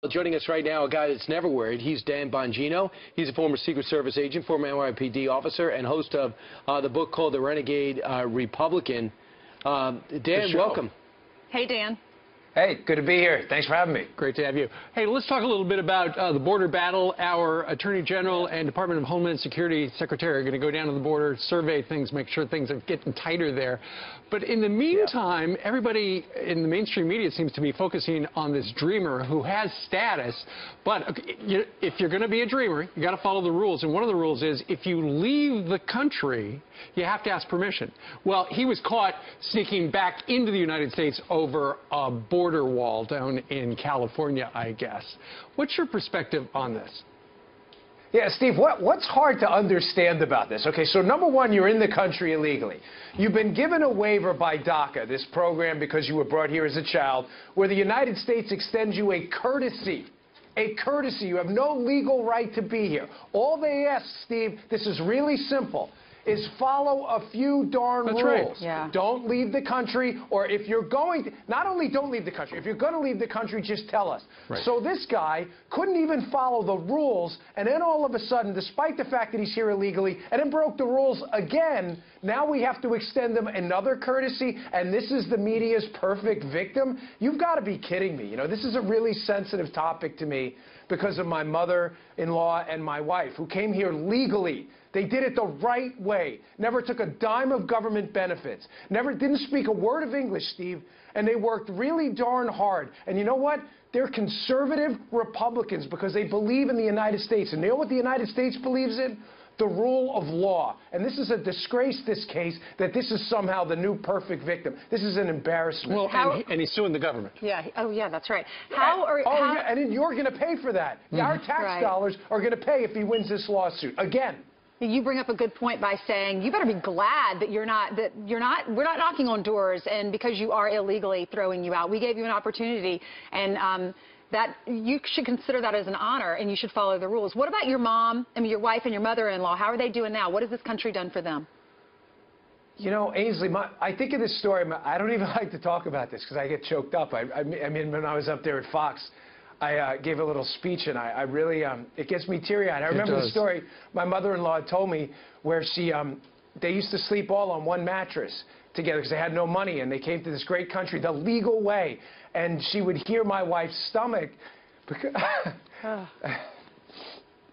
Joining us right now, a guy that's never worried. He's Dan Bongino. He's a former Secret Service agent, former NYPD officer, and host of the book called The Renegade Republican. Dan, welcome. Hey, Dan. Hey, good to be here. Thanks for having me. Great to have you. Hey, let's talk a little bit about the border battle. Our Attorney General and Department of Homeland Security Secretary are going to go down to the border, survey things, make sure things are getting tighter there. But in the meantime, everybody in the mainstream media seems to be focusing on this dreamer who has status. But if you're going to be a dreamer, you got to follow the rules. And one of the rules is if you leave the country, you have to ask permission. Well, he was caught sneaking back into the United States over a border wall down in California, I guess. What's your perspective on this? Yeah, Steve, what's hard to understand about this? Okay, so number one, you're in the country illegally. You've been given a waiver by DACA, this program because you were brought here as a child, where the United States extends you a courtesy. A courtesy. You have no legal right to be here. All they ask, Steve, this is really simple, is follow a few darn rules. Right. Yeah. Don't leave the country, or if you're going to, not only don't leave the country, if you're going to leave the country, just tell us. Right. So this guy couldn't even follow the rules, and then all of a sudden, despite the fact that he's here illegally, and then broke the rules again, now we have to extend him another courtesy, and this is the media's perfect victim? You've got to be kidding me. You know, this is a really sensitive topic to me because of my mother-in-law and my wife, who came here legally. They did it the right way. Never took a dime of government benefits. Didn't speak a word of English, Steve. And they worked really darn hard. And you know what? They're conservative Republicans because they believe in the United States. And you know what the United States believes in? The rule of law. And this is a disgrace, this case, that this is somehow the new perfect victim. This is an embarrassment. Well, and he's suing the government. Yeah. Oh, yeah, that's right. Yeah, and then you're going to pay for that. Our tax dollars are going to pay if he wins this lawsuit. Again. You bring up a good point by saying you better be glad that we're not knocking on doors and because you are illegally throwing you out. We gave you an opportunity, and that you should consider that as an honor, and you should follow the rules. What about your mom, your wife and your mother-in-law? How are they doing now? What has this country done for them? You know, Ainsley, I think of this story. I don't even like to talk about this because I get choked up. I mean, when I was up there at Fox, I gave a little speech, and I really, it gets me teary-eyed. I remember the story my mother-in-law told me where they used to sleep all on one mattress together because they had no money, and they came to this great country the legal way, and she would hear my wife's stomach because,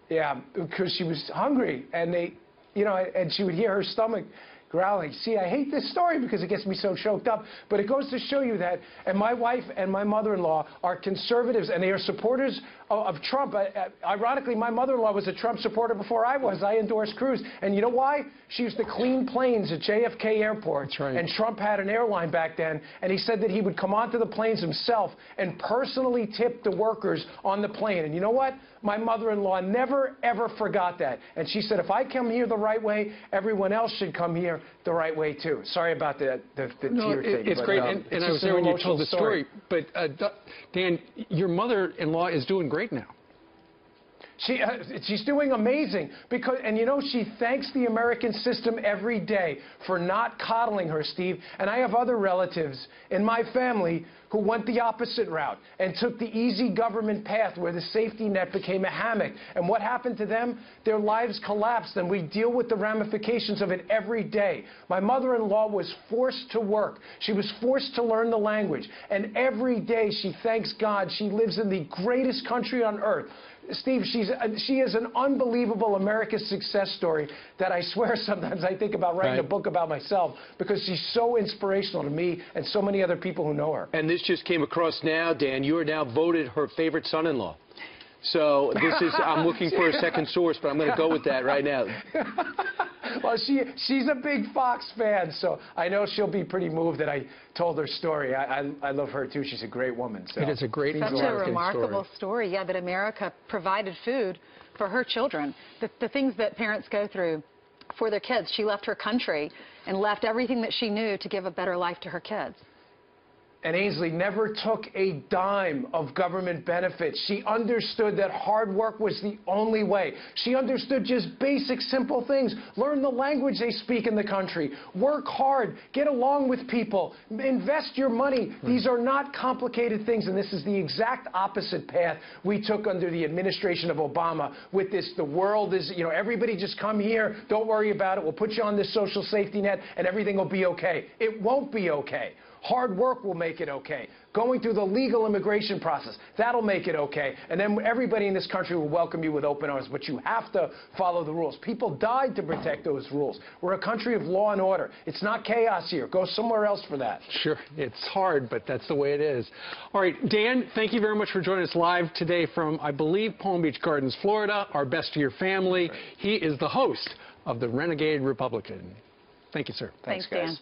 yeah, because she was hungry, and and she would hear her stomach growling. See, I hate this story because it gets me so choked up, but it goes to show you that, and my wife and my mother-in-law are conservatives, and they are supporters of Trump. Ironically, my mother-in-law was a Trump supporter before I was. I endorsed Cruz, and you know why? She used to clean planes at JFK Airport, that's right. And Trump had an airline back then, and he said that he would come onto the planes himself and personally tip the workers on the plane. And you know what? My mother-in-law never, ever forgot that. And she said, if I come here the right way, everyone else should come here the right way, too. Sorry about the tear thing. It's great, and I was there when you told the story. But, Dan, your mother-in-law is doing great now. She's doing amazing because, and you know, she thanks the American system every day for not coddling her, Steve. And I have other relatives in my family who went the opposite route and took the easy government path where the safety net became a hammock. And what happened to them? Their lives collapsed, and we deal with the ramifications of it every day. My mother-in-law was forced to work. She was forced to learn the language. And every day she thanks God she lives in the greatest country on earth. Steve, she is an unbelievable American success story that I swear sometimes I think about writing a book about myself because she's so inspirational to me and so many other people who know her. And this just came across now, Dan. You are now voted her favorite son-in-law. So this is, I'm looking for a second source, but I'm going to go with that right now. Well, she's a big Fox fan, so I know she'll be pretty moved that I told her story. I love her, too. She's a great woman. So. It is a great Such a remarkable story, yeah, that America provided food for her children. The things that parents go through for their kids. She left her country and left everything that she knew to give a better life to her kids. and Ainsley never took a dime of government benefits. She understood that hard work was the only way. She understood just basic, simple things. Learn the language they speak in the country. Work hard. Get along with people. Invest your money. These are not complicated things, and this is the exact opposite path we took under the administration of Obama with this, the world is, you know, everybody just come here, don't worry about it, we'll put you on this social safety net, and everything will be okay. It won't be okay. Hard work will make it okay. Going through the legal immigration process, that'll make it okay. And then everybody in this country will welcome you with open arms. But you have to follow the rules. People died to protect those rules. We're a country of law and order. It's not chaos here. Go somewhere else for that. Sure. It's hard, but that's the way it is. All right, Dan, thank you very much for joining us live today from, I believe, Palm Beach Gardens, Florida. Our best to your family. He is the host of the Renegade Republican. Thank you, sir. Thanks, guys. Dan.